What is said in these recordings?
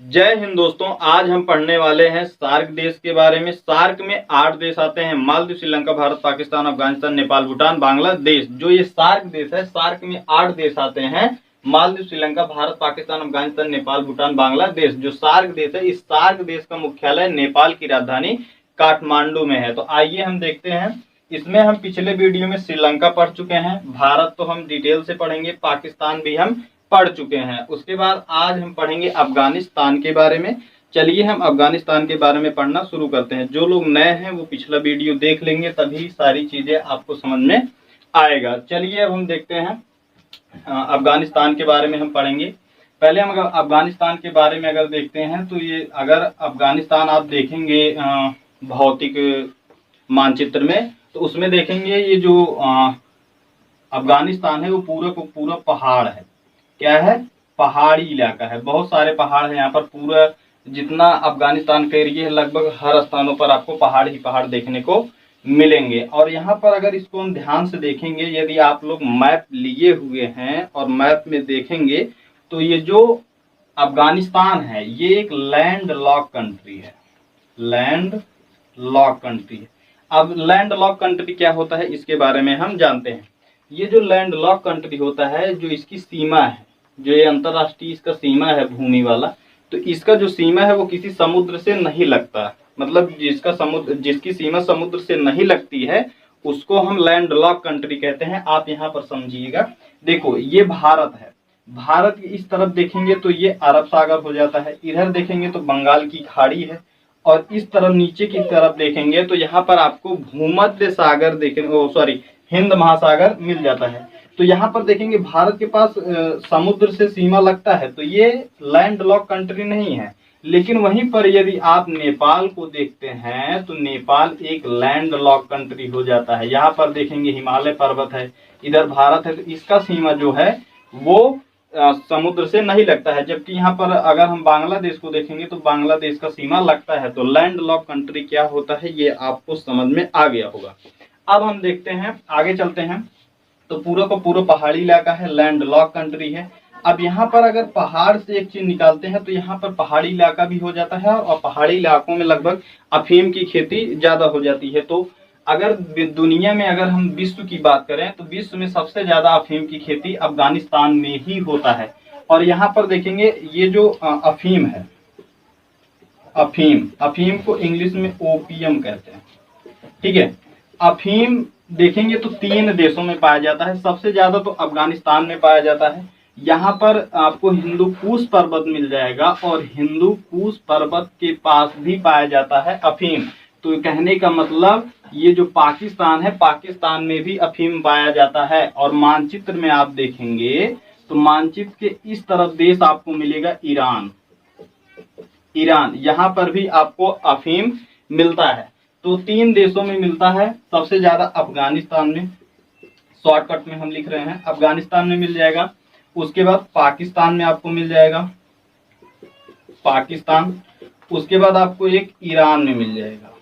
जय हिंद दोस्तों। आज हम पढ़ने वाले हैं सार्क देश के बारे में। सार्क में 8 देश आते हैं: मालदीव, श्रीलंका, भारत, पाकिस्तान, अफगानिस्तान, नेपाल, भूटान, बांग्लादेश। जो ये सार्क देश है, सार्क में 8 देश आते हैं: मालदीव, श्रीलंका, भारत, पाकिस्तान, अफगानिस्तान, नेपाल, भूटान, बांग्लादेश। जो सार्क देश है, इस सार्क देश का मुख्यालय नेपाल की राजधानी काठमांडू में है। तो आइए हम देखते हैं। इसमें हम पिछले वीडियो में श्रीलंका पढ़ चुके हैं, भारत तो हम डिटेल से पढ़ेंगे, पाकिस्तान भी हम पढ़ चुके हैं। उसके बाद आज हम पढ़ेंगे अफगानिस्तान के बारे में। चलिए हम अफगानिस्तान के बारे में पढ़ना शुरू करते हैं। जो लोग नए हैं वो पिछला वीडियो देख लेंगे, तभी सारी चीजें आपको समझ में आएगा। चलिए अब हम देखते हैं अफगानिस्तान के बारे में हम पढ़ेंगे। पहले हम अगर अफगानिस्तान के बारे में अगर देखते हैं तो ये अगर अफगानिस्तान आप देखेंगे भौतिक मानचित्र में, तो उसमें देखेंगे ये जो अफगानिस्तान है वो पूरा को पूरा पहाड़ है। क्या है? पहाड़ी इलाका है, बहुत सारे पहाड़ है यहाँ पर। पूरा जितना अफगानिस्तान का एरिया है, लगभग हर स्थानों पर आपको पहाड़ ही पहाड़ देखने को मिलेंगे। और यहाँ पर अगर इसको हम ध्यान से देखेंगे, यदि आप लोग मैप लिए हुए हैं और मैप में देखेंगे तो ये जो अफगानिस्तान है ये एक लैंड लॉक कंट्री है। लैंड लॉक कंट्री है। अब लैंड लॉक कंट्री क्या होता है इसके बारे में हम जानते हैं। ये जो लैंड लॉक कंट्री होता है, जो इसकी सीमा है, जो ये अंतरराष्ट्रीय इसका सीमा है भूमि वाला, तो इसका जो सीमा है वो किसी समुद्र से नहीं लगता। मतलब जिसकी सीमा समुद्र से नहीं लगती है उसको हम लैंड लॉक कंट्री कहते हैं। आप यहाँ पर समझिएगा, देखो ये भारत है, भारत की इस तरफ देखेंगे तो ये अरब सागर हो जाता है, इधर देखेंगे तो बंगाल की खाड़ी है, और इस तरफ नीचे की तरफ देखेंगे तो यहाँ पर आपको भूमध्य सागर हिंद महासागर मिल जाता है। तो यहाँ पर देखेंगे भारत के पास समुद्र से सीमा लगता है, तो ये लैंड लॉक कंट्री नहीं है। लेकिन वहीं पर यदि आप नेपाल को देखते हैं तो नेपाल एक लैंड लॉक कंट्री हो जाता है। यहाँ पर देखेंगे हिमालय पर्वत है, इधर भारत है, तो इसका सीमा जो है वो समुद्र से नहीं लगता है। जबकि यहाँ पर अगर हम बांग्लादेश को देखेंगे तो बांग्लादेश का सीमा लगता है। तो लैंड लॉक कंट्री क्या होता है ये आपको समझ में आ गया होगा। अब हम देखते हैं, आगे चलते हैं। तो पूरा का पूरा पहाड़ी इलाका है, लैंड लॉक कंट्री है। अब यहाँ पर अगर पहाड़ से एक चीज निकालते हैं तो यहाँ पर पहाड़ी इलाका भी हो जाता है, और पहाड़ी इलाकों में लगभग अफीम की खेती ज्यादा हो जाती है। तो अगर दुनिया में अगर हम विश्व की बात करें तो विश्व में सबसे ज्यादा अफीम की खेती अफगानिस्तान में ही होता है। और यहाँ पर देखेंगे ये जो अफीम है, अफीम को इंग्लिश में ओपियम कहते हैं, ठीक है। अफीम देखेंगे तो 3 देशों में पाया जाता है। सबसे ज्यादा तो अफगानिस्तान में पाया जाता है। यहाँ पर आपको हिंदू कुश पर्वत मिल जाएगा, और हिंदू कुश पर्वत के पास भी पाया जाता है अफीम। तो कहने का मतलब ये जो पाकिस्तान है, पाकिस्तान में भी अफीम पाया जाता है। और मानचित्र में आप देखेंगे तो मानचित्र के इस तरफ देश आपको मिलेगा ईरान। यहाँ पर भी आपको अफीम मिलता है। तो 3 देशों में मिलता है, सबसे ज्यादा अफगानिस्तान में, शॉर्टकट में हम लिख रहे हैं, अफगानिस्तान में मिल जाएगा। उसके बाद पाकिस्तान में आपको मिल जाएगा, पाकिस्तान। उसके बाद आपको एक ईरान में मिल जाएगा,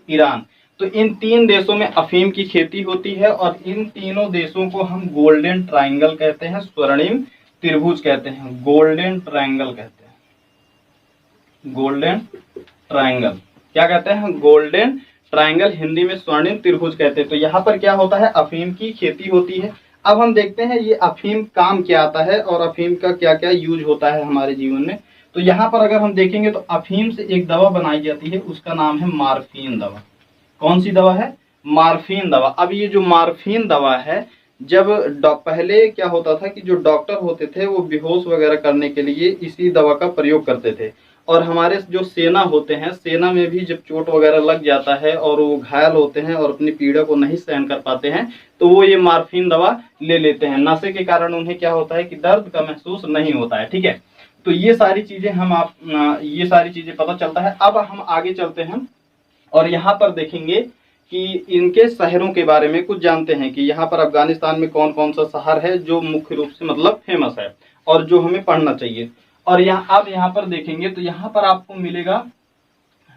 ईरान। तो इन 3 देशों में अफीम की खेती होती है, और इन तीनों देशों को हम गोल्डन ट्राइंगल कहते हैं, स्वर्णिम त्रिभुज कहते हैं, गोल्डन ट्राइंगल कहते हैं। गोल्डन ट्राइंगल क्या कहते हैं? गोल्डन ट्राइंगल, हिंदी में स्वर्णिम त्रिभुज कहते हैं। तो यहाँ पर क्या होता है? अफीम की खेती होती है। अब हम देखते हैं ये अफीम काम क्या आता है और अफीम का क्या क्या यूज होता है हमारे जीवन में। तो यहाँ पर अगर हम देखेंगे तो अफीम से एक दवा बनाई जाती है, उसका नाम है मार्फीन दवा। कौन सी दवा है? मार्फीन दवा। अब ये जो मार्फीन दवा है, जब पहले क्या होता था कि जो डॉक्टर होते थे वो बेहोश वगैरह करने के लिए इसी दवा का प्रयोग करते थे। और हमारे जो सेना होते हैं, सेना में भी जब चोट वगैरह लग जाता है और वो घायल होते हैं और अपनी पीड़ा को नहीं सहन कर पाते हैं, तो वो ये मार्फीन दवा ले लेते हैं। नशे के कारण उन्हें क्या होता है कि दर्द का महसूस नहीं होता है, ठीक है। तो ये सारी चीजें ये सारी चीजें पता चलता है। अब हम आगे चलते हैं और यहाँ पर देखेंगे कि इनके शहरों के बारे में कुछ जानते हैं कि यहाँ पर अफगानिस्तान में कौन कौन सा शहर है जो मुख्य रूप से मतलब फेमस है और जो हमें पढ़ना चाहिए। और यहाँ पर देखेंगे तो यहाँ पर आपको मिलेगा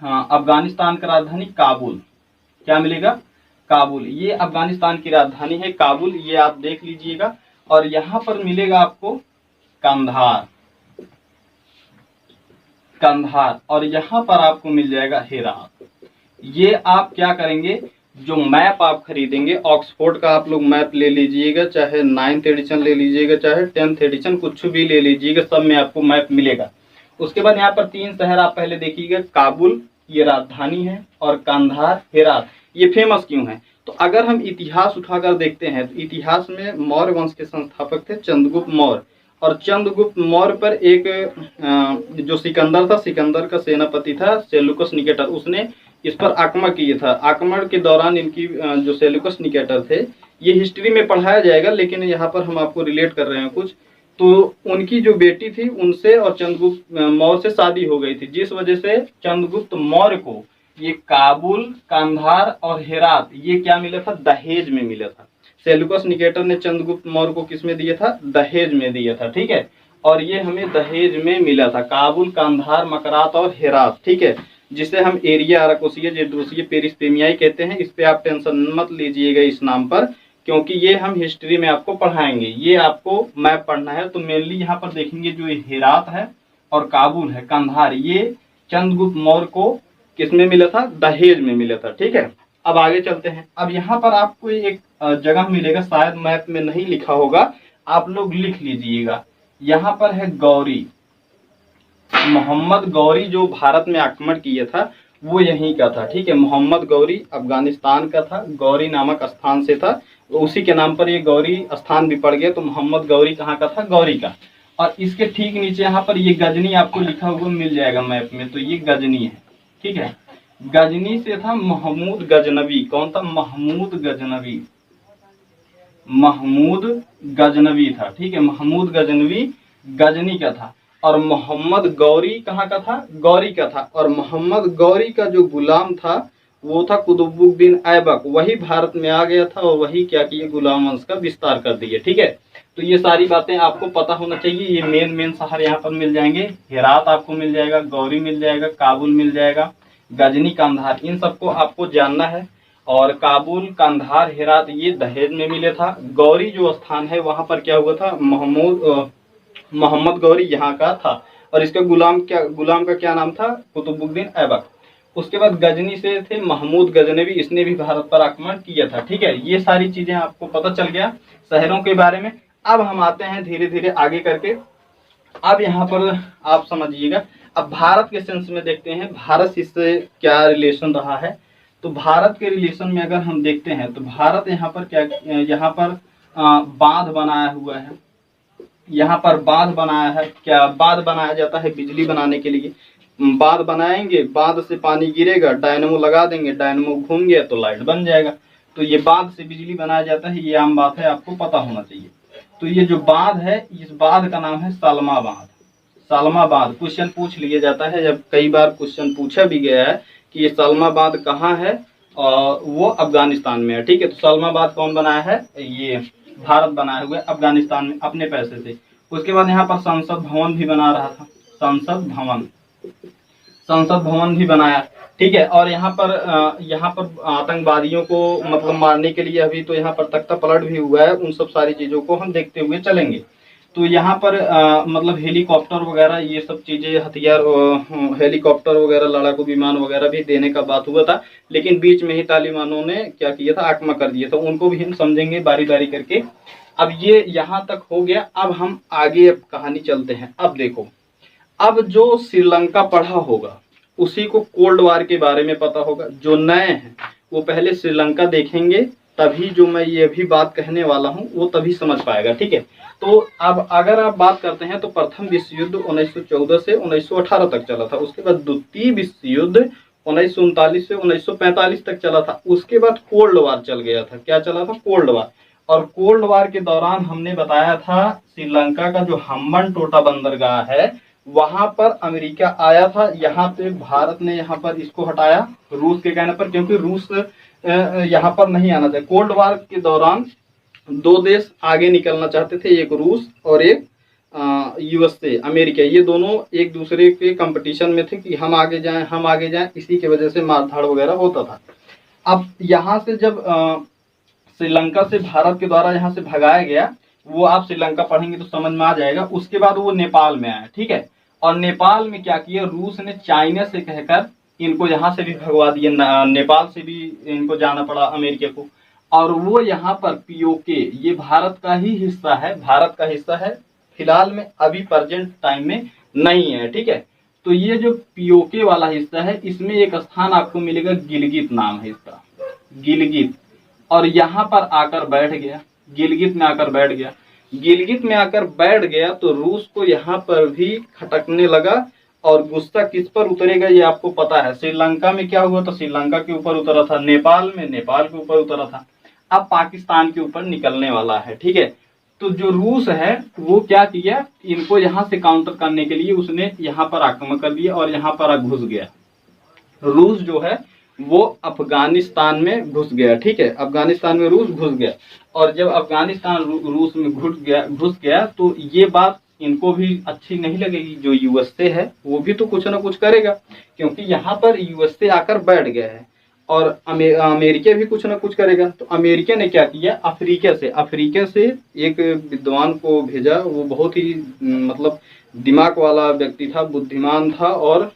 अफगानिस्तान का राजधानी काबुल। क्या मिलेगा? काबुल। ये अफगानिस्तान की राजधानी है काबुल, ये आप देख लीजिएगा। और यहाँ पर मिलेगा आपको कंधार। कंधार, और यहाँ पर आपको मिल जाएगा हेरात। ये आप क्या करेंगे, जो मैप आप खरीदेंगे ऑक्सफोर्ड का आप लोग मैप ले लीजिएगा, चाहे 9th एडिशन ले लीजिएगा, चाहे 10th एडिशन, कुछ भी ले लीजिएगा, सब में आपको मैप मिलेगा। उसके बाद यहाँ पर 3 शहर आप पहले देखिएगा, काबुल ये राजधानी है, और कंधार, हेरात ये फेमस क्यों है। तो अगर हम इतिहास उठाकर देखते हैं तो इतिहास में मौर्य वंश के संस्थापक थे चंद्रगुप्त मौर्य, और चंद्रगुप्त मौर्य पर एक जो सिकंदर था, सिकंदर का सेनापति था सेल्यूकस निकेटर, उसने इस पर आक्रमण किया था। आक्रमण के दौरान इनकी जो सेल्यूकस निकेटर थे, ये हिस्ट्री में पढ़ाया जाएगा, लेकिन यहाँ पर हम आपको रिलेट कर रहे हैं कुछ। तो उनकी जो बेटी थी उनसे और चंद्रगुप्त मौर्य से शादी हो गई थी, जिस वजह से चंद्रगुप्त मौर्य को ये काबुल, कंधार और हेरात ये क्या मिला था, दहेज में मिला था। सेल्यूकस निकेटर ने चंद्रगुप्त मौर्य को किस में दिया था, दहेज में दिया था, ठीक है। और ये हमें दहेज में मिला था, काबुल, कंधार, मकरात और हेरात, ठीक है, जिसे हम एरिया अराकोसिया जेड्रोसिया पेरिस्पेमियाई कहते हैं। इस पे आप टेंशन मत लीजिएगा इस नाम पर, क्योंकि ये हम हिस्ट्री में आपको पढ़ाएंगे, ये आपको मैप पढ़ना है। तो मेनली यहाँ पर देखेंगे जो हेरात है और काबुल है, कंधार, ये चंद्रगुप्त मौर्य को किसमें मिला था, दहेज में मिला था, ठीक है। अब आगे चलते हैं। अब यहाँ पर आपको एक जगह मिलेगा, शायद मैप में नहीं लिखा होगा, आप लोग लिख लीजिएगा। यहाँ पर है गौरी, मोहम्मद गौरी जो भारत में आक्रमण किया था वो यहीं का था, ठीक है। मोहम्मद गौरी अफगानिस्तान का था, गौरी नामक स्थान से था, तो उसी के नाम पर ये गौरी स्थान भी पड़ गया। तो मोहम्मद गौरी कहाँ का था, गौरी का। और इसके ठीक नीचे यहाँ पर ये गजनी आपको लिखा हुआ मिल जाएगा मैप में, तो ये गजनी है, ठीक है। गजनी से था महमूद गजनवी, कौन था, महमूद गजनवी, महमूद गजनवी था, ठीक है। महमूद गजनवी गजनी का था, और मोहम्मद गौरी कहाँ का था, गौरी का था। और मोहम्मद गौरी का जो गुलाम था वो था कुतुबुद्दीन ऐबक, वही भारत में आ गया था और वही क्या किया, गुलाम वंश का विस्तार कर दिया, ठीक है। तो ये सारी बातें आपको पता होना चाहिए। ये मेन शहर यहाँ पर मिल जाएंगे, हेरात आपको मिल जाएगा, गौरी मिल जाएगा, काबुल मिल जाएगा, गजनी, कंधार, इन सबको आपको जानना है। और काबुल, कंधार, हेरात ये दहेज में मिले था। गौरी जो स्थान है वहां पर क्या हुआ था, मोहम्मद गौरी यहाँ का था, और इसका गुलाम का क्या नाम था, कुतुबुद्दीन ऐबक। उसके बाद गजनी से थे महमूद गजनवी, इसने भी भारत पर आक्रमण किया था, ठीक है। ये सारी चीजें आपको पता चल गया शहरों के बारे में। अब हम आते हैं धीरे धीरे आगे करके। अब यहाँ पर आप समझिएगा, अब भारत के सेंस में देखते हैं भारत इससे क्या रिलेशन रहा है। तो भारत के रिलेशन में अगर हम देखते हैं तो भारत यहाँ पर क्या, यहाँ पर बांध बनाया हुआ है, यहाँ पर बांध बनाया है। क्या बांध बनाया जाता है, बिजली बनाने के लिए बांध बनाएंगे, बांध से पानी गिरेगा, डायनमो लगा देंगे, डायनमो घूम गया तो लाइट बन जाएगा। तो ये बांध से बिजली बनाया जाता है, ये आम बात है, आपको पता होना चाहिए। तो ये जो बांध है, इस बांध का नाम है सालमा बांध। सालमा बांध क्वेश्चन पूछ लिया जाता है, जब कई बार क्वेश्चन पूछा भी गया है कि ये सालमा बांध कहाँ है, और वो अफगानिस्तान में है, ठीक है। तो सालमा बांध कौन बनाया है, ये भारत बनाए हुए अफगानिस्तान में अपने पैसे से। उसके बाद यहाँ पर संसद भवन भी बना रहा था, संसद भवन भी बनाया, ठीक है। और यहाँ पर आतंकवादियों को मतलब मारने के लिए अभी तो यहाँ पर तख्ता पलट भी हुआ है, उन सब सारी चीजों को हम देखते हुए चलेंगे। तो यहाँ पर मतलब हेलीकॉप्टर वगैरह ये सब चीजें, हथियार, हेलीकॉप्टर वगैरह, लड़ाकू विमान वगैरह भी देने का बात हुआ था, लेकिन बीच में ही तालिबानों ने क्या किया था, आक्रमण कर दिया था। उनको भी हम समझेंगे बारी बारी करके। अब ये यहाँ तक हो गया, अब हम आगे अब कहानी चलते हैं। अब देखो, अब जो श्रीलंका पढ़ा होगा उसी को कोल्ड वार के बारे में पता होगा। जो नए हैं वो पहले श्रीलंका देखेंगे, तभी जो मैं ये भी बात कहने वाला हूँ वो तभी समझ पाएगा, ठीक है। तो अब अगर आप बात करते हैं तो प्रथम विश्व युद्ध 1914 से 1918 तक चला था। उसके बाद द्वितीय विश्व युद्ध 1939 से 1945 तक चला था। उसके बाद कोल्ड वार चल गया था। क्या चला था, कोल्ड वार। और कोल्ड वार के दौरान हमने बताया था श्रीलंका का जो हम्बनटोटा बंदरगाह है वहां पर अमेरिका आया था। यहाँ पे भारत ने यहाँ पर इसको हटाया रूस के कहने पर, क्योंकि रूस यहाँ पर नहीं आना चाहिए। कोल्ड वार के दौरान दो देश आगे निकलना चाहते थे, एक रूस और एक यूएसए, अमेरिका। ये दोनों एक दूसरे के कंपटीशन में थे कि हम आगे जाएं, हम आगे जाएं। इसी की वजह से मारधाड़ वगैरह होता था। अब यहाँ से जब श्रीलंका से भारत के द्वारा यहाँ से भगाया गया, वो आप श्रीलंका पढ़ेंगे तो समझ में आ जाएगा। उसके बाद वो नेपाल में आया, ठीक है। और नेपाल में क्या किया, रूस ने चाइना से कहकर इनको यहाँ से भी भगवा दिया, नेपाल से भी इनको जाना पड़ा अमेरिका को। और वो यहाँ पर पीओके, ये भारत का ही हिस्सा है, भारत का हिस्सा है, फिलहाल में अभी प्रेजेंट टाइम में नहीं है, ठीक है। तो ये जो पीओके वाला हिस्सा है, इसमें एक स्थान आपको मिलेगा, गिलगित नाम है इसका, गिलगित। और यहाँ पर आकर बैठ गया, गिलगित में आकर बैठ गया। गिलगित में आकर बैठ गया तो रूस को यहाँ पर भी खटकने लगा। और गुस्सा किस पर उतरेगा ये आपको पता है, श्रीलंका में क्या हुआ था, श्रीलंका के ऊपर उतरा था, नेपाल में नेपाल के ऊपर उतरा था, अब पाकिस्तान के ऊपर निकलने वाला है, ठीक है। तो जो रूस है वो क्या किया, इनको यहाँ से काउंटर करने के लिए उसने यहाँ पर आक्रमण कर दिया और यहाँ पर घुस गया। रूस जो है वो अफगानिस्तान में घुस गया, ठीक है, अफगानिस्तान में रूस घुस गया। और जब अफगानिस्तान रूस में घुस गया तो ये बात इनको भी अच्छी नहीं लगेगी। जो यूएसए है वो भी तो कुछ ना कुछ करेगा, क्योंकि यहाँ पर यूएसए आकर बैठ गया है और अमेरिका भी कुछ ना कुछ करेगा। तो अमेरिका ने क्या किया, अफ्रीका से एक विद्वान को भेजा, वो बहुत ही मतलब दिमाग वाला व्यक्ति था, बुद्धिमान था और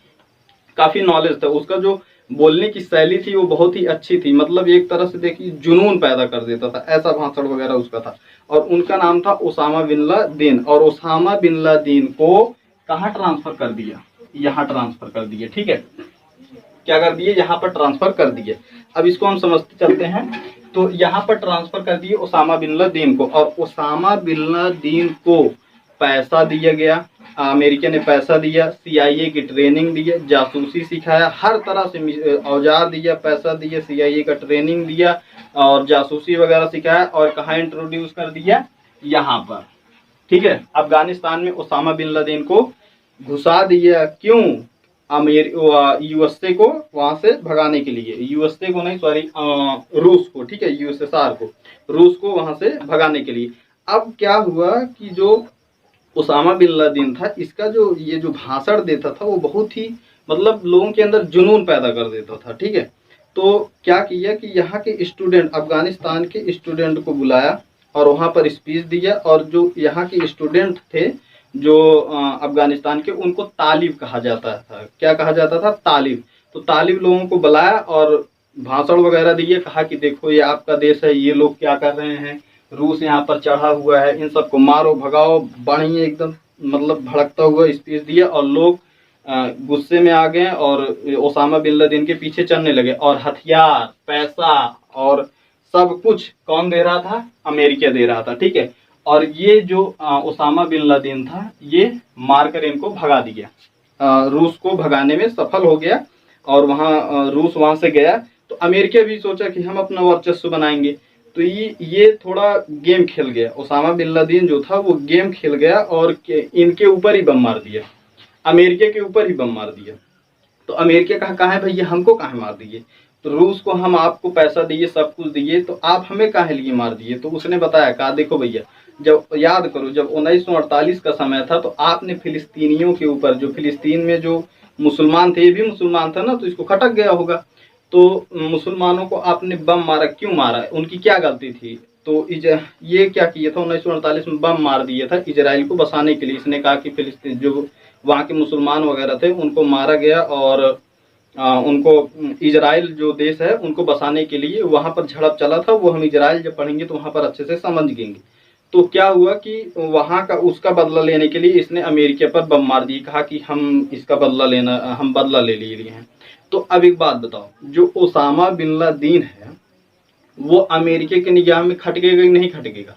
काफी नॉलेज था, उसका जो बोलने की शैली थी वो बहुत ही अच्छी थी, मतलब एक तरह से देखिए जुनून पैदा कर देता था, ऐसा भाषण वगैरह उसका था। और उनका नाम था ओसामा बिन लादेन। और ओसामा बिन लादेन को कहाँ ट्रांसफर कर दिया, यहाँ ट्रांसफर कर दिया, ठीक है, क्या कर दिए, यहाँ पर ट्रांसफर कर दिए। अब इसको हम समझते चलते हैं। तो यहाँ पर ट्रांसफर कर दिए ओसामा बिन लादेन को, और ओसामा बिन लादेन को पैसा दिया गया, अमेरिका ने पैसा दिया, सीआईए की ट्रेनिंग दिया, जासूसी सिखाया, हर तरह से औजार दिया, पैसा दिया, सीआईए का ट्रेनिंग दिया और जासूसी वगैरह सिखाया। और कहाँ इंट्रोड्यूस कर दिया, यहाँ पर, ठीक है, अफगानिस्तान में ओसामा बिन लादेन को घुसा दिया। क्यों, यूएसए को वहां से भगाने के लिए, यूएसए को नहीं सॉरी रूस को, ठीक है, यूएसएसआर को, रूस को वहां से भगाने के लिए। अब क्या हुआ कि जो ओसामा बिन लादेन था, इसका जो ये जो भाषण देता था वो बहुत ही मतलब लोगों के अंदर जुनून पैदा कर देता था, ठीक है। तो क्या किया कि यहाँ के स्टूडेंट, अफगानिस्तान के स्टूडेंट को बुलाया और वहाँ पर स्पीच दिया। और जो यहाँ के स्टूडेंट थे जो अफगानिस्तान के, उनको तालिब कहा जाता था। क्या कहा जाता था, तालिब। तो तालिब लोगों को बुलाया और भाषण वगैरह दिए, कहा कि देखो ये आपका देश है, ये लोग क्या कर रहे हैं, रूस यहाँ पर चढ़ा हुआ है, इन सबको मारो भगाओ, बढ़िए एकदम मतलब भड़कता हुआ स्पीच दिया। और लोग गुस्से में आ गए और ओसामा बिन लादेन के पीछे चलने लगे। और हथियार, पैसा और सब कुछ कौन दे रहा था, अमेरिका दे रहा था, ठीक है। और ये जो ओसामा बिन लादेन था, ये मारकर इनको भगा दिया, रूस को भगाने में सफल हो गया। और वहाँ रूस वहां से गया तो अमेरिका भी सोचा कि हम अपना वर्चस्व बनाएंगे। तो ये थोड़ा गेम खेल गया, ओसामा बिन लादेन जो था वो गेम खेल गया और इनके ऊपर ही बम मार दिया, अमेरिका के ऊपर ही बम मार दिया। तो अमेरिका कहा है भैया हमको कहाँ मार दिए, तो रूस को हम आपको पैसा दिए, सब कुछ दिए, तो आप हमें काहे लिए मार दिए। तो उसने बताया, कहा देखो भैया, जब याद करो जब 1948 का समय था तो आपने फिलिस्तीनियों के ऊपर, जो फिलिस्तीन में जो मुसलमान थे, ये भी मुसलमान था ना, तो इसको खटक गया होगा, तो मुसलमानों को आपने बम मारा, क्यों मारा, उनकी क्या गलती थी। तो ये क्या किया था, 1948 में बम मार दिया था इजराइल को बसाने के लिए। इसने कहा कि फिलिस्तीन जो वहाँ के मुसलमान वगैरह थे उनको मारा गया और उनको इजराइल जो देश है उनको बसाने के लिए वहाँ पर झड़प चला था। वो हम इजराइल जब पढ़ेंगे तो वहाँ पर अच्छे से समझेंगे। तो क्या हुआ कि वहाँ का उसका बदला लेने के लिए इसने अमेरिका पर बम मार दी, कहा कि हम इसका बदला लेना, हम बदला ले लिए हैं। तो अब एक बात बताओ, जो ओसामा बिन लादेन है वो अमेरिका के निगाह में खटकेगा कि नहीं खटकेगा,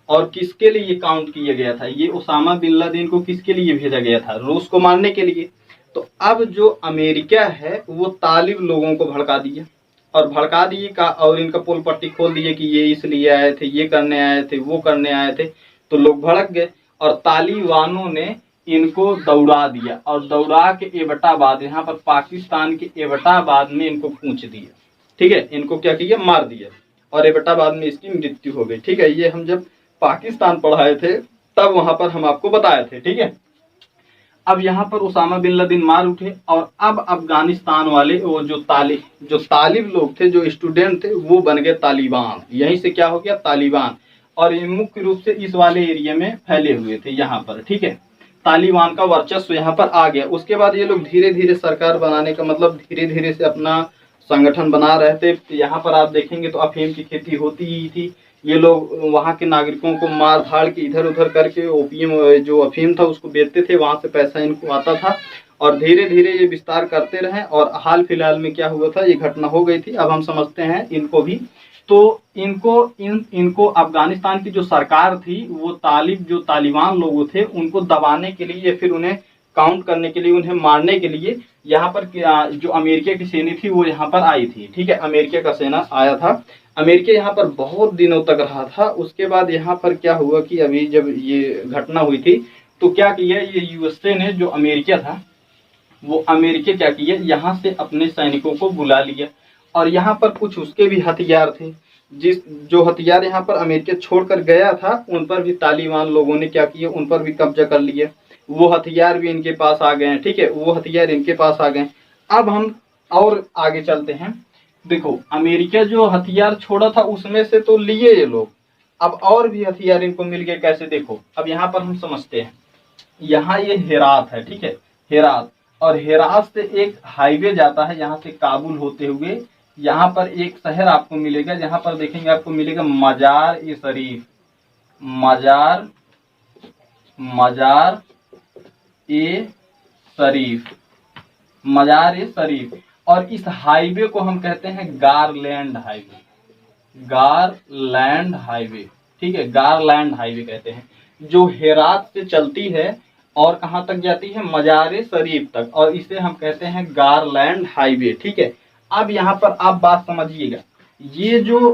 और किसके लिए काउंट किया गया था, ये ओसामा बिन लादेन को किसके लिए भेजा गया था, रूस को मारने के लिए। तो अब जो अमेरिका है वो तालिब लोगों को भड़का दिया, और भड़का दिए का, और इनका पोल पट्टी खोल दिए कि ये इसलिए आए थे, ये करने आए थे, वो करने आए थे। तो लोग भड़क गए और तालिबानों ने इनको दौड़ा दिया, और दौड़ा के एबटाबाद, यहाँ पर पाकिस्तान के एबटाबाद में इनको पूछ दिया, ठीक है, इनको क्या किया, मार दिया, और एबटाबाद में इसकी मृत्यु हो गई, ठीक है। ये हम जब पाकिस्तान पढ़ाए थे तब वहां पर हम आपको बताए थे, ठीक है। अब यहाँ पर ओसामा बिन लादेन मार उठे, और अब अफगानिस्तान वाले वो जो तालिब लोग थे, जो स्टूडेंट थे, वो बन गए तालिबान। यहीं से क्या हो गया, तालिबान। और ये मुख्य रूप से इस वाले एरिया में फैले हुए थे यहाँ पर, ठीक है। तालिबान का वर्चस्व यहाँ पर आ गया। उसके बाद ये लोग धीरे धीरे सरकार बनाने का मतलब धीरे धीरे से अपना संगठन बना रहे थे। यहाँ पर आप देखेंगे तो अफीम की खेती होती ही थी। ये लोग वहाँ के नागरिकों को मार धाड़ के इधर उधर करके ओपीएम जो अफीम था उसको बेचते थे, वहाँ से पैसा इनको आता था और धीरे धीरे ये विस्तार करते रहे। और हाल फिलहाल में क्या हुआ था, ये घटना हो गई थी। अब हम समझते हैं इनको भी। तो इनको अफगानिस्तान की जो सरकार थी वो जो तालिबान लोग थे उनको दबाने के लिए या फिर उन्हें काउंट करने के लिए, उन्हें मारने के लिए यहाँ पर जो अमेरिका की सेना थी वो यहाँ पर आई थी। ठीक है, अमेरिका का सेना आया था। अमेरिका यहाँ पर बहुत दिनों तक रहा था। उसके बाद यहाँ पर क्या हुआ कि अभी जब ये घटना हुई थी तो क्या किया, ये यूएसए ने जो अमेरिका था वो अमेरिका क्या किया, यहाँ से अपने सैनिकों को बुला लिया और यहाँ पर कुछ उसके भी हथियार थे। जो हथियार यहाँ पर अमेरिका छोड़कर गया था उन पर भी तालिबान लोगों ने क्या किया, उन पर भी कब्जा कर लिया। वो हथियार भी इनके पास आ गए हैं। ठीक है, वो हथियार इनके पास आ गए। अब हम और आगे चलते हैं। देखो, अमेरिका जो हथियार छोड़ा था उसमें से तो लिए ये लोग, अब और भी हथियार इनको मिल गए। कैसे, देखो अब यहाँ पर हम समझते हैं। यहाँ ये हेरात है, ठीक है, हेरात, और हेरात से एक हाईवे जाता है यहाँ से काबुल होते हुए। यहाँ पर एक शहर आपको मिलेगा जहाँ पर देखेंगे आपको मिलेगा मजार ए शरीफ, मजार ए शरीफ, मजार ए शरीफ। और इस हाईवे को हम कहते हैं गारलैंड हाईवे, गारलैंड हाईवे। ठीक है, गारलैंड हाईवे कहते हैं, जो हेरात से चलती है और कहाँ तक जाती है, मजार शरीफ तक, और इसे हम कहते हैं गारलैंड हाईवे। ठीक है, अब यहाँ पर आप बात समझिएगा। ये जो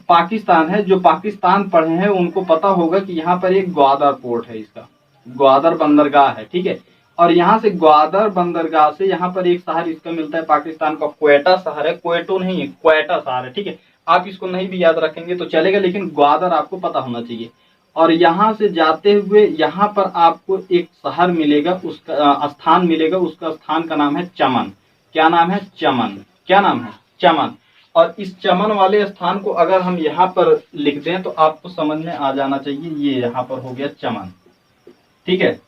पाकिस्तान है, जो पाकिस्तान पढ़े हैं उनको पता होगा कि यहाँ पर एक ग्वादर पोर्ट है, इसका ग्वादर बंदरगाह है। ठीक है, और यहाँ से ग्वादर बंदरगाह से यहाँ पर एक शहर इसका मिलता है पाकिस्तान का, क्वेटा शहर है, क्वेटो नहीं है, क्वेटा शहर है। ठीक है, आप इसको नहीं भी याद रखेंगे तो चलेगा, लेकिन ग्वादर आपको पता होना चाहिए। और यहाँ से जाते हुए यहाँ पर आपको एक शहर मिलेगा, उसका स्थान मिलेगा, उसका स्थान का नाम है चमन। क्या नाम है, चमन। क्या नाम है, चमन। और इस चमन वाले स्थान को अगर हम यहाँ पर लिख दें तो आपको समझ में आ जाना चाहिए, ये यहाँ पर हो गया चमन। ठीक है,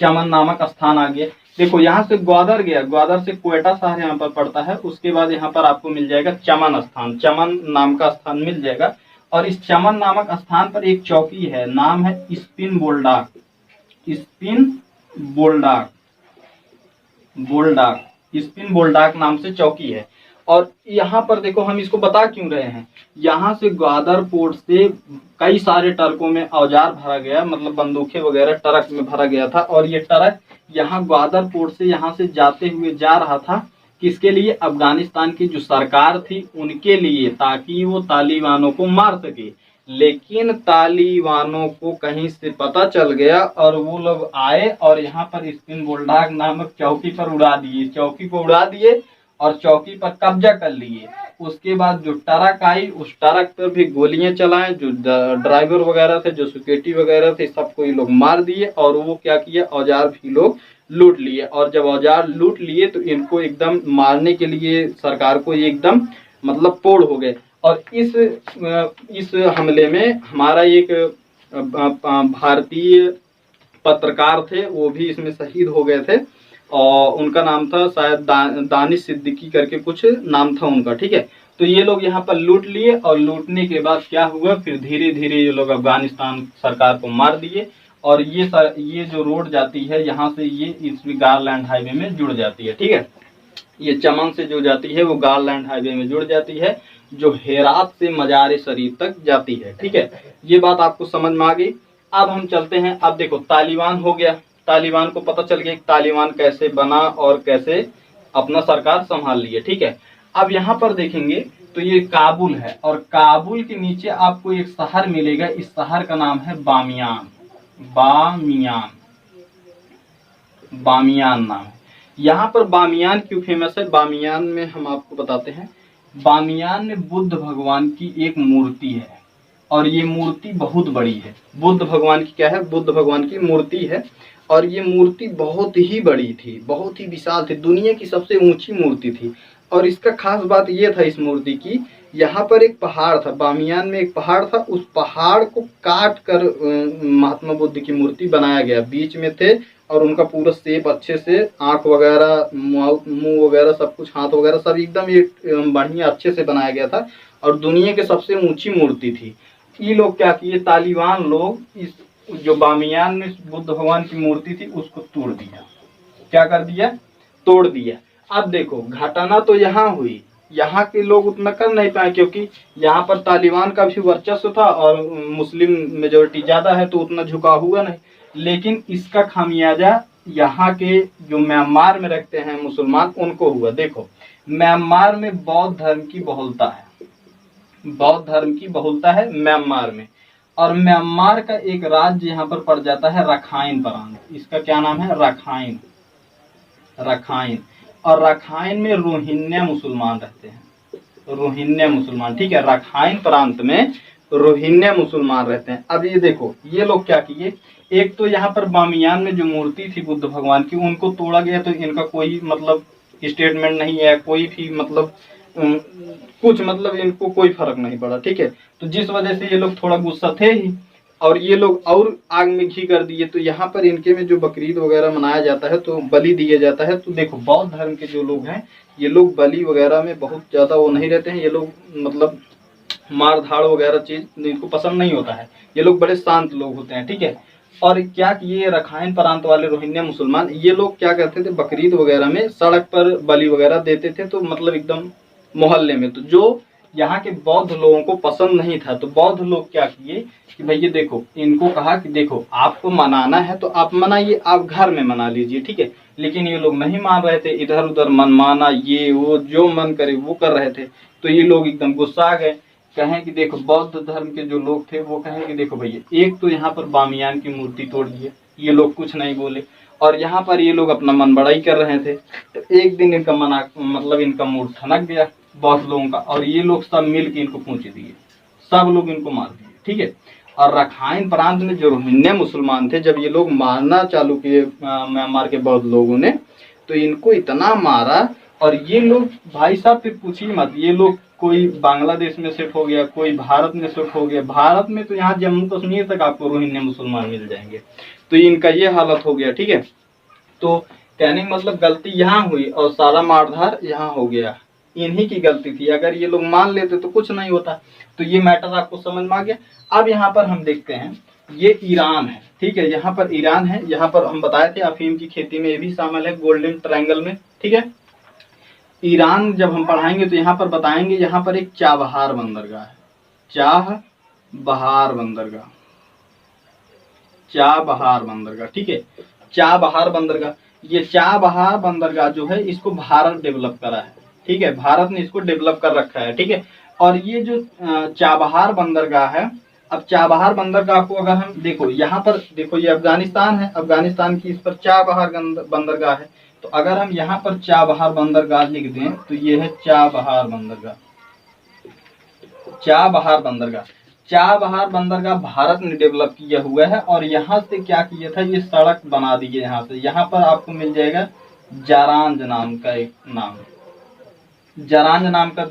चमन नामक स्थान आ गया। देखो यहाँ से ग्वादर गया, ग्वादर से क्वेटा शहर यहाँ पर पड़ता है। उसके बाद यहाँ पर आपको मिल जाएगा चमन स्थान, चमन नाम का स्थान मिल जाएगा। और इस चमन नामक स्थान पर एक चौकी है, नाम है स्पिन बोल्डाक, स्पिन बोल्डाक, स्पिन बोल्डाक नाम से चौकी है। और यहाँ पर देखो हम इसको बता क्यों रहे हैं, यहाँ से ग्वादर पोर्ट से कई सारे ट्रकों में औजार भरा गया, मतलब बंदूकें वगैरह ट्रक में भरा गया था। और ये ट्रक यहाँ ग्वादर पोर्ट से यहाँ से जाते हुए जा रहा था, किसके लिए, अफगानिस्तान की जो सरकार थी उनके लिए, ताकि वो तालिबानों को मार सके। लेकिन तालिबानों को कहीं से पता चल गया और वो लोग आए और यहाँ पर स्पिन बोल्डाक नामक चौकी पर उड़ा दिए, चौकी को उड़ा दिए और चौकी पर कब्जा कर लिए। उसके बाद जो ट्रक आई उस ट्रक पर भी गोलियां चलाएं, जो ड्राइवर वगैरह थे, जो सिक्योरिटी वगैरह थे, सबको ये लोग मार दिए। और वो क्या किया, औजार भी लोग लूट लिए। और जब औजार लूट लिए तो इनको एकदम मारने के लिए सरकार को एकदम मतलब पोड़ हो गए। और इस हमले में हमारा एक भारतीय पत्रकार थे, वो भी इसमें शहीद हो गए थे और उनका नाम था शायद दानिश सिद्दीकी करके कुछ नाम था उनका। ठीक है, तो ये लोग यहाँ पर लूट लिए और लूटने के बाद क्या हुआ, फिर धीरे धीरे ये लोग अफगानिस्तान सरकार को मार दिए। और ये जो रोड जाती है यहाँ से, ये इस गारलैंड हाईवे में जुड़ जाती है। ठीक है, ये चमन से जो जाती है वो गारलैंड हाईवे में जुड़ जाती है, जो हेरात से मजार शरीफ तक जाती है। ठीक है, ये बात आपको समझ में आ गई। अब हम चलते हैं। अब देखो तालिबान हो गया, तालिबान को पता चल गया कि तालिबान कैसे बना और कैसे अपना सरकार संभाल लिया। ठीक है, अब यहाँ पर देखेंगे तो ये काबुल है और काबुल के नीचे आपको एक शहर मिलेगा, इस शहर का नाम है बामियान, बामियान, बामियान नाम है। यहाँ पर बामियान क्यों फेमस है, बामियान में हम आपको बताते हैं। बामियान में बुद्ध भगवान की एक मूर्ति है और ये मूर्ति बहुत बड़ी है। बुद्ध भगवान की क्या है, बुद्ध भगवान की मूर्ति है और ये मूर्ति बहुत ही बड़ी थी, बहुत ही विशाल थी, दुनिया की सबसे ऊंची मूर्ति थी। और इसका खास बात ये था इस मूर्ति की, यहाँ पर एक पहाड़ था, बामियान में एक पहाड़ था, उस पहाड़ को काट कर महात्मा बुद्ध की मूर्ति बनाया गया, बीच में थे और उनका पूरा शेप अच्छे से, आँख वगैरह, मुंह वगैरह सब कुछ, हाथ वगैरह सब एकदम ये बढ़िया अच्छे से बनाया गया था और दुनिया के सबसे ऊंची मूर्ति थी। ये लोग क्या किए, तालिबान लोग इस जो बामियान में बुद्ध भगवान की मूर्ति थी उसको तोड़ दिया। क्या कर दिया, तोड़ दिया। अब देखो घटना तो यहाँ हुई, यहाँ के लोग उतना कर नहीं पाए क्योंकि यहाँ पर तालिबान का भी वर्चस्व था और मुस्लिम मेजोरिटी ज्यादा है तो उतना झुकाव हुआ नहीं। लेकिन इसका खामियाजा यहाँ के जो म्यांमार में रहते हैं मुसलमान उनको हुआ। देखो म्यांमार में बौद्ध धर्म की बहुलता है, बौद्ध धर्म की बहुलता है म्यांमार में। और म्यांमार का एक राज्य यहाँ पर पड़ जाता है रखाइन प्रांत। इसका क्या नाम है, रखाइन, रखाइन। और रखाइन में रोहिंग्या मुसलमान रहते हैं, रोहिंग्या मुसलमान, ठीक है। रखाइन प्रांत में रोहिंग्या मुसलमान रहते हैं। अब ये देखो ये लोग क्या किए, एक तो यहाँ पर बामियान में जो मूर्ति थी बुद्ध भगवान की उनको तोड़ा गया, तो इनका कोई मतलब स्टेटमेंट नहीं है, कोई भी मतलब कुछ मतलब इनको कोई फर्क नहीं पड़ा, ठीक है। तो जिस वजह से ये लोग थोड़ा गुस्सा थे ही और ये लोग और आग में घी कर दिए। तो यहाँ पर इनके में जो बकरीद वगैरह मनाया जाता है तो बलि दिया जाता है। तो देखो बौद्ध धर्म के जो लोग हैं ये लोग बलि वगैरह में बहुत ज्यादा वो नहीं रहते हैं, ये लोग मतलब मार धाड़ वगैरह चीज इनको पसंद नहीं होता है, ये लोग बड़े शांत लोग होते हैं, ठीक है। और क्या ये रखाइन प्रांत वाले रोहिंग्या मुसलमान ये लोग क्या करते थे, बकरीद वगैरह में सड़क पर बलि वगैरह देते थे, तो मतलब एकदम मोहल्ले में। तो जो यहाँ के बौद्ध लोगों को पसंद नहीं था तो बौद्ध लोग क्या किए कि भैया देखो, इनको कहा कि देखो आपको मनाना है तो आप मनाइए, आप घर में मना लीजिए, ठीक है। लेकिन ये लोग नहीं मान रहे थे, इधर उधर मनमाना ये वो जो मन करे वो कर रहे थे। तो ये लोग एकदम गुस्सा आ गए, कहें कि देखो बौद्ध धर्म के जो लोग थे वो कहें कि देखो भैया एक तो यहाँ पर बामियान की मूर्ति तोड़ दी है, ये लोग कुछ नहीं बोले और यहाँ पर ये लोग अपना मन बड़ा ही कर रहे थे। तो एक दिन इनका मना मतलब इनका मूड ठनक गया बौद्ध लोगों का और ये लोग सब मिल के इनको पूछ दिए, सब लोग इनको मार दिए, ठीक है। और रखाइन प्रांत में जो रोहिंग्या मुसलमान थे जब ये लोग मारना चालू किए म्यांमार के बौद्ध लोगों ने तो इनको इतना मारा। और ये लोग भाई साहब फिर पूछिए मत, ये लोग कोई बांग्लादेश में सेट हो गया, कोई भारत में सेट हो गया। भारत में तो यहाँ जम्मू कश्मीर तक आपको रोहिंग्या मुसलमान मिल जाएंगे। तो इनका ये हालत हो गया, ठीक है। तो कहने का मतलब गलती यहाँ हुई और सारा मारधार यहाँ हो गया, इन्हीं की गलती थी। अगर ये लोग मान लेते तो कुछ नहीं होता। तो ये मैटर आपको समझ में आ गया। अब यहाँ पर हम देखते हैं ये ईरान है, ठीक है। यहाँ पर ईरान है, यहाँ पर हम बताए थे अफीम की खेती में ये भी शामिल है गोल्डन ट्रायंगल में, ठीक है। ईरान जब हम पढ़ाएंगे तो यहाँ पर बताएंगे, यहाँ पर एक चाबहार बंदरगाह है, चाबहार बंदरगाह, चाबहार बंदरगाह, ठीक है। चाबहार बंदरगाह, ये चाबहार बंदरगाह जो है इसको भारत डेवलप करा है, ठीक है। भारत ने इसको डेवलप कर रखा है, ठीक है। और ये जो चाबहार बंदरगाह है, अब चाबहार बंदरगाह को अगर हम देखो, यहाँ पर देखो ये अफगानिस्तान है, अफगानिस्तान की इस पर चाबहार बंदरगाह है। तो अगर हम यहाँ पर चाबहार बंदरगाह लिख दें तो ये है चाबहार बंदरगाह, चाबहार बंदरगाह। चाबहार बंदरगाह भारत ने डेवलप किया हुआ है और यहाँ से क्या किया था, ये सड़क बना दी है। यहाँ से यहाँ पर आपको मिल जाएगा जारांज नाम का एक नाम, जारांज नाम का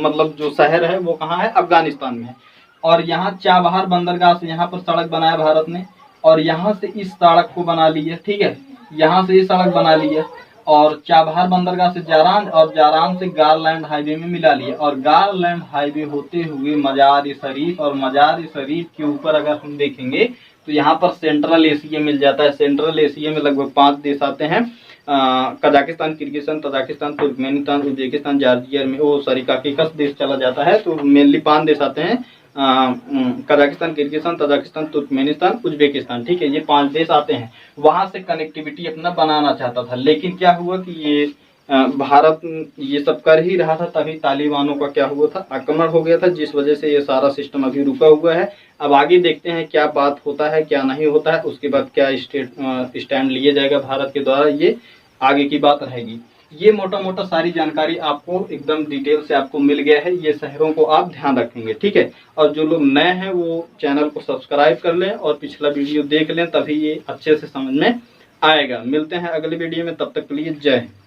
मतलब जो शहर है वो कहाँ है, अफगानिस्तान में है। और यहाँ चाबहार बंदरगाह से यहाँ पर सड़क बनाया भारत ने और यहाँ से इस सड़क को बना लिया, ठीक है। यहाँ से ये सड़क बना लिया और चाबहार बंदरगाह से जारान और जारान से गारलैंड हाईवे में मिला लिया। और गारलैंड हाईवे होते हुए मजार शरीफ, और मजार शरीफ के ऊपर अगर हम देखेंगे तो यहाँ पर सेंट्रल एशिया मिल जाता है। सेंट्रल एशिया में लगभग 5 देश आते हैं, Kazakhstan, Kyrgyzstan, Tajikistan, Turkmenistan, Uzbekistan, Georgia में वो सॉरी काफी देश चला जाता है। तो मेनली 5 देश आते हैं, Kazakhstan, Kyrgyzstan, Tajikistan, Turkmenistan, Uzbekistan, ठीक है। ये 5 देश आते हैं। वहां से कनेक्टिविटी अपना बनाना चाहता था, लेकिन क्या हुआ कि ये भारत ये सब कर ही रहा था, तभी तालिबानों का क्या हुआ था, आक्रमण हो गया था, जिस वजह से ये सारा सिस्टम अभी रुका हुआ है। अब आगे देखते हैं क्या बात होता है क्या नहीं होता है, उसके बाद क्या स्टैंड लिया जाएगा भारत के द्वारा, ये आगे की बात रहेगी। ये मोटा मोटा सारी जानकारी आपको एकदम डिटेल से आपको मिल गया है। ये शहरों को आप ध्यान रखेंगे, ठीक है। और जो लोग नए हैं वो चैनल को सब्सक्राइब कर लें और पिछला वीडियो देख लें, तभी ये अच्छे से समझ में आएगा। मिलते हैं अगले वीडियो में, तब तक के लिए जय हिंद।